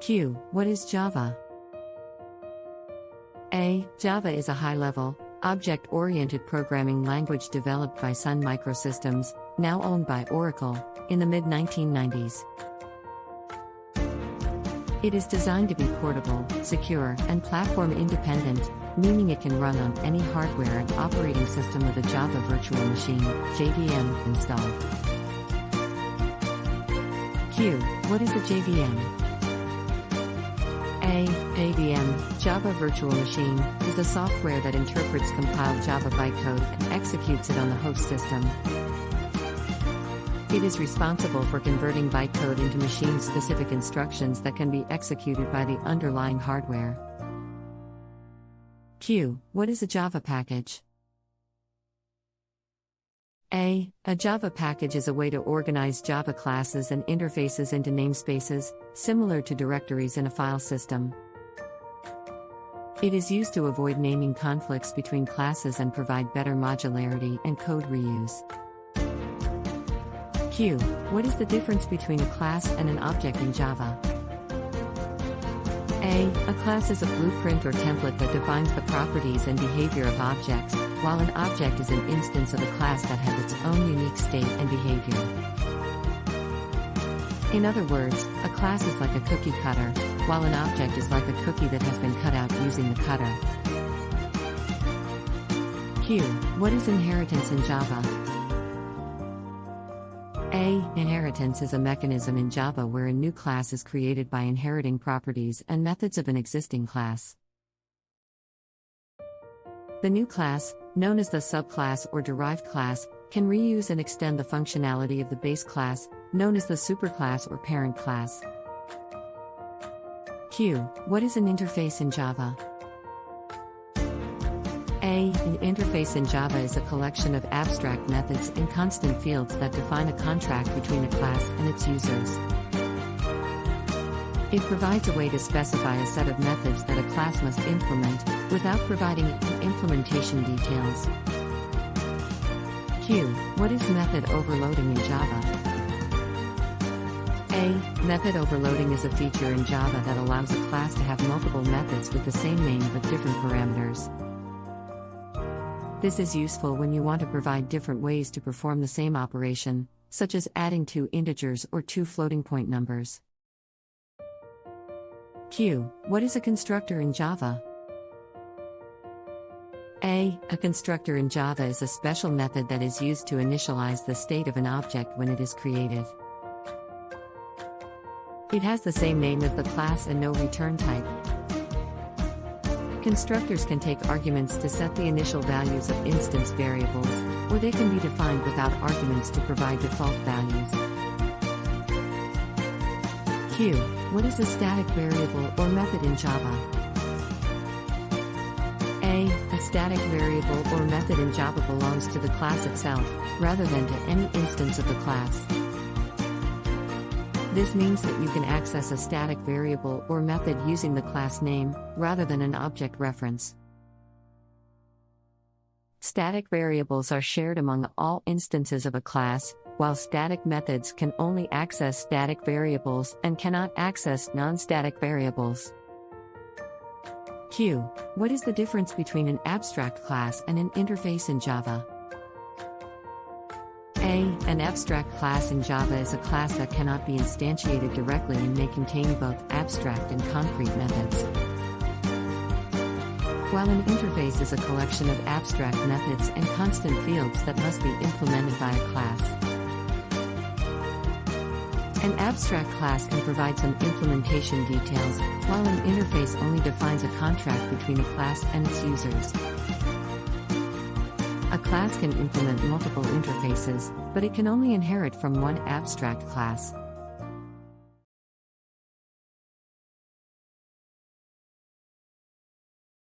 Q. What is Java? A. Java is a high-level, object-oriented programming language developed by Sun Microsystems, now owned by Oracle, in the mid-1990s. It is designed to be portable, secure, and platform-independent, meaning it can run on any hardware and operating system with a Java Virtual Machine (JVM) installed. Q. What is the JVM? A. JVM, Java Virtual Machine, is a software that interprets compiled Java bytecode and executes it on the host system. It is responsible for converting bytecode into machine-specific instructions that can be executed by the underlying hardware. Q. What is a Java package? A Java package is a way to organize Java classes and interfaces into namespaces, similar to directories in a file system. It is used to avoid naming conflicts between classes and provide better modularity and code reuse. Q. What is the difference between a class and an object in Java? A class is a blueprint or template that defines the properties and behavior of objects, while an object is an instance of a class that has its own unique state and behavior. In other words, a class is like a cookie cutter, while an object is like a cookie that has been cut out using the cutter. Q. What is inheritance in Java? A. Inheritance is a mechanism in Java where a new class is created by inheriting properties and methods of an existing class. The new class, known as the subclass or derived class, can reuse and extend the functionality of the base class, known as the superclass or parent class. Q. What is an interface in Java? A. An interface in Java is a collection of abstract methods and constant fields that define a contract between a class and its users. It provides a way to specify a set of methods that a class must implement, without providing implementation details. Q. What is method overloading in Java? A. Method overloading is a feature in Java that allows a class to have multiple methods with the same name but different parameters. This is useful when you want to provide different ways to perform the same operation, such as adding two integers or two floating point numbers. Q. What is a constructor in Java? A constructor in Java is a special method that is used to initialize the state of an object when it is created. It has the same name as the class and no return type. Constructors can take arguments to set the initial values of instance variables, or they can be defined without arguments to provide default values. Q. What is a static variable or method in Java? A static variable or method in Java belongs to the class itself, rather than to any instance of the class. This means that you can access a static variable or method using the class name, rather than an object reference. Static variables are shared among all instances of a class, while static methods can only access static variables and cannot access non-static variables. Q. What is the difference between an abstract class and an interface in Java? A. An abstract class in Java is a class that cannot be instantiated directly and may contain both abstract and concrete methods. While an interface is a collection of abstract methods and constant fields that must be implemented by a class. An abstract class can provide some implementation details, while an interface only defines a contract between a class and its users. A class can implement multiple interfaces, but it can only inherit from one abstract class.